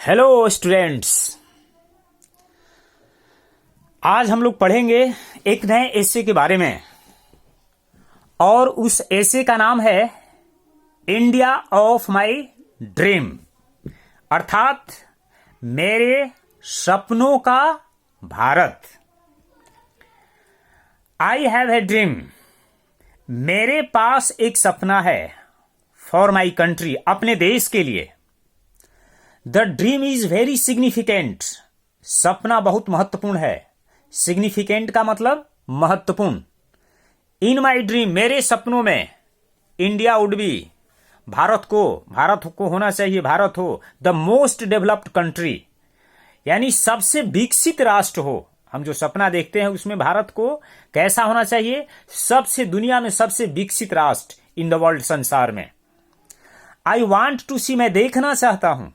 Hello students, आज हम लोग पढ़ेंगे एक नए एसे के बारे में और उस एसे का नाम है इंडिया ऑफ माई ड्रीम, अर्थात मेरे सपनों का Bharat. I have a dream, मेरे पास एक सपना है फॉर माई कंट्री, अपने देश के लिए। The dream is very significant, सपना बहुत महत्वपूर्ण है। सिग्निफिकेंट का मतलब महत्वपूर्ण। इन माई ड्रीम, मेरे सपनों में इंडिया वुड बी, भारत को होना चाहिए, भारत हो द मोस्ट डेवलप्ड कंट्री, यानी सबसे विकसित राष्ट्र हो। हम जो सपना देखते हैं उसमें भारत को कैसा होना चाहिए? सबसे, दुनिया में सबसे विकसित राष्ट्र इन द वर्ल्ड, संसार में। आई वॉन्ट टू सी, मैं देखना चाहता हूं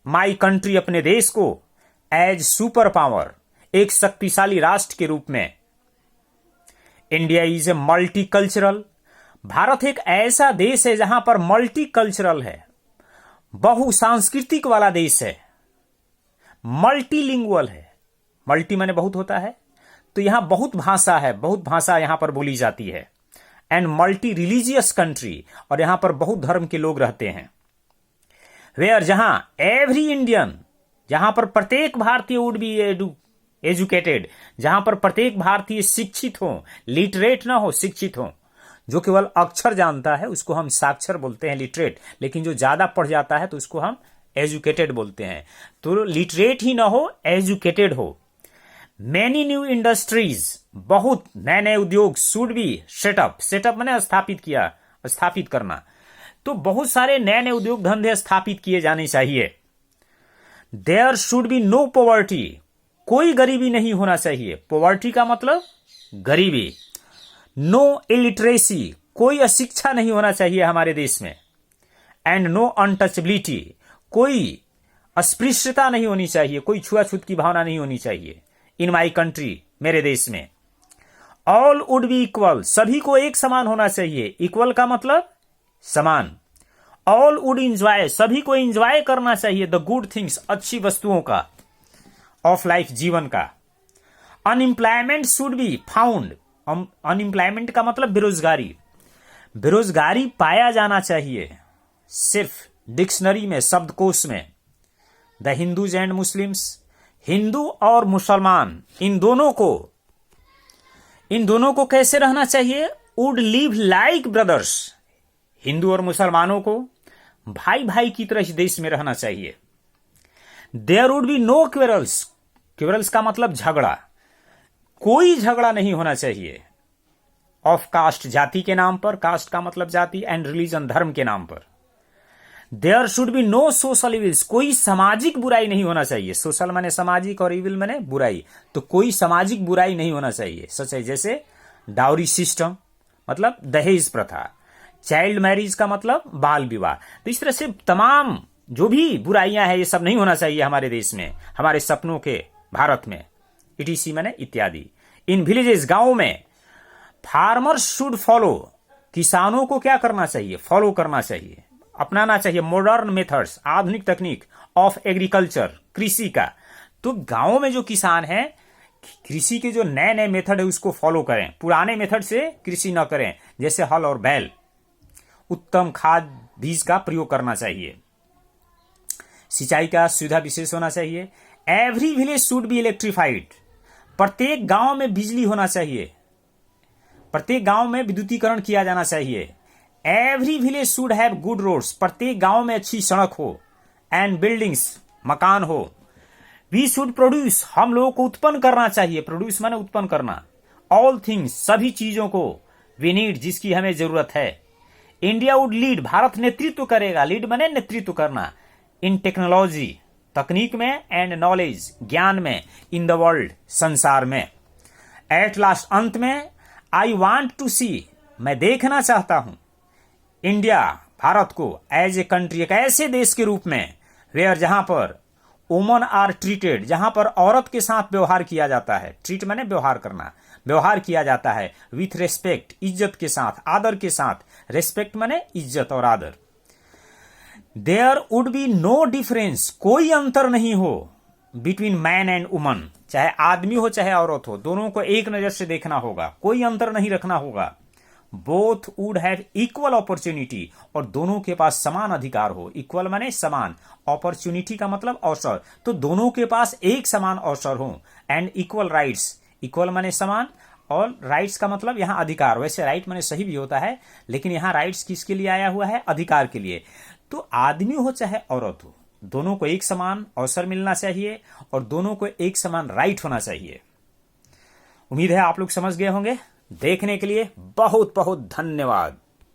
माई कंट्री, अपने देश को एज सुपर पावर, एक शक्तिशाली राष्ट्र के रूप में। India is a multicultural, Bharat एक ऐसा देश है जहां पर मल्टीकल्चरल है, बहुसांस्कृतिक वाला देश है, मल्टीलिंगुअल है। मल्टी माने बहुत होता है, तो यहां बहुत भाषा है, बहुत भाषा यहां पर बोली जाती है। एंड मल्टी रिलीजियस कंट्री, और यहां पर बहुत धर्म के लोग रहते हैं। वेयर, जहां एवरी इंडियन, जहां पर प्रत्येक भारतीय वुड बी एजुकेटेड, जहां पर प्रत्येक भारतीय शिक्षित हो, लिटरेट ना हो, शिक्षित हो। जो केवल अक्षर जानता है उसको हम साक्षर बोलते हैं, लिटरेट, लेकिन जो ज्यादा पढ़ जाता है तो उसको हम एजुकेटेड बोलते हैं। तो लिटरेट ही ना हो, एजुकेटेड हो। मैनी न्यू इंडस्ट्रीज, बहुत नए नए उद्योग, शुड बी सेटअप, सेटअप मैंने स्थापित करना, तो बहुत सारे नए नए उद्योग धंधे स्थापित किए जाने चाहिए। There should be no poverty, कोई गरीबी नहीं होना चाहिए। पॉवर्टी का मतलब गरीबी। नो इलिटरेसी, कोई अशिक्षा नहीं होना चाहिए हमारे देश में। एंड नो अनटचबिलिटी, कोई अस्पृश्यता नहीं होनी चाहिए, कोई छुआछूत की भावना नहीं होनी चाहिए इन माई कंट्री, मेरे देश में। ऑल वुड बी इक्वल, सभी को एक समान होना चाहिए। इक्वल का मतलब समान। ऑल वुड इंजॉय, सभी को इंजॉय करना चाहिए द गुड थिंग्स, अच्छी वस्तुओं का, ऑफ लाइफ, जीवन का। Unemployment should be found, unemployment का मतलब बेरोजगारी, बेरोजगारी पाया जाना चाहिए सिर्फ डिक्शनरी में, शब्दकोश में। The Hindus and Muslims, Hindu और मुसलमान, इन दोनों को कैसे रहना चाहिए? Would live like brothers, Hindu और मुसलमानों को भाई भाई की तरह इस देश में रहना चाहिए। There would be no quarrels, quarrels का मतलब झगड़ा, कोई झगड़ा नहीं होना चाहिए। ऑफ कास्ट, जाति के नाम पर, कास्ट का मतलब जाति, एंड रिलीजन, धर्म के नाम पर। There should be no social evils, कोई सामाजिक बुराई नहीं होना चाहिए। सोशल माने सामाजिक और इविल माने बुराई, तो कोई सामाजिक बुराई नहीं होना चाहिए। सच है, जैसे डाउरी सिस्टम मतलब दहेज प्रथा, चाइल्ड मैरिज का मतलब बाल विवाह। तो इस तरह से तमाम जो भी बुराइयां हैं ये सब नहीं होना चाहिए हमारे देश में, हमारे सपनों के भारत में। इटीसी माने इत्यादि। इन विलेजेस, गांवों में। फार्मर्स शुड फॉलो, किसानों को क्या करना चाहिए? फॉलो करना चाहिए, अपनाना चाहिए मॉडर्न मेथड्स, आधुनिक तकनीक ऑफ एग्रीकल्चर, कृषि का। तो गांवों में जो किसान हैं, कृषि के जो नए नए मेथड है उसको फॉलो करें, पुराने मेथड से कृषि न करें, जैसे हल और बैल। उत्तम खाद बीज का प्रयोग करना चाहिए। सिंचाई का सुविधा विशेष होना चाहिए। Every village should be electrified, प्रत्येक गांव में बिजली होना चाहिए, प्रत्येक गांव में विद्युतीकरण किया जाना चाहिए। Every village should have good roads, प्रत्येक गांव में अच्छी सड़क हो। एंड बिल्डिंग्स, मकान हो। वी शुड प्रोड्यूस, हम लोगों को उत्पन्न करना चाहिए, प्रोड्यूस माने उत्पन्न करना। ऑल थिंग्स, सभी चीजों को। वी नीड, जिसकी हमें जरूरत है। इंडिया वुड लीड, भारत नेतृत्व करेगा, लीड माने नेतृत्व करना। इन टेक्नोलॉजी, तकनीक में, एंड नॉलेज, ज्ञान में, इन द वर्ल्ड, संसार में। एट लास्ट, अंत में, आई वॉन्ट टू सी, मैं देखना चाहता हूं इंडिया, भारत को एज ए कंट्री, एक ऐसे देश के रूप में, वेयर, जहां पर वुमन आर ट्रीटेड, जहां पर औरत के साथ व्यवहार किया जाता है। ट्रीट माने व्यवहार करना, व्यवहार किया जाता है विथ रेस्पेक्ट, इज्जत के साथ, आदर के साथ। रेस्पेक्ट माने इज्जत और आदर। There would be no difference, कोई अंतर नहीं हो बिटवीन मैन एंड वुमन, चाहे आदमी हो चाहे औरत हो, दोनों को एक नजर से देखना होगा, कोई अंतर नहीं रखना होगा। Both would have equal opportunity, और दोनों के पास समान अधिकार हो। इक्वल माने समान, अपॉर्चुनिटी का मतलब अवसर, तो दोनों के पास एक समान अवसर हो। एंड इक्वल राइट्स, इक्वल माने समान, और राइट्स का मतलब यहां अधिकार। वैसे राइट माने सही भी होता है, लेकिन यहां राइट्स किसके लिए आया हुआ है? अधिकार के लिए। तो आदमी हो चाहे औरत हो, दोनों को एक समान अवसर मिलना चाहिए और दोनों को एक समान राइट होना चाहिए। उम्मीद है आप लोग समझ गए होंगे। देखने के लिए बहुत बहुत धन्यवाद।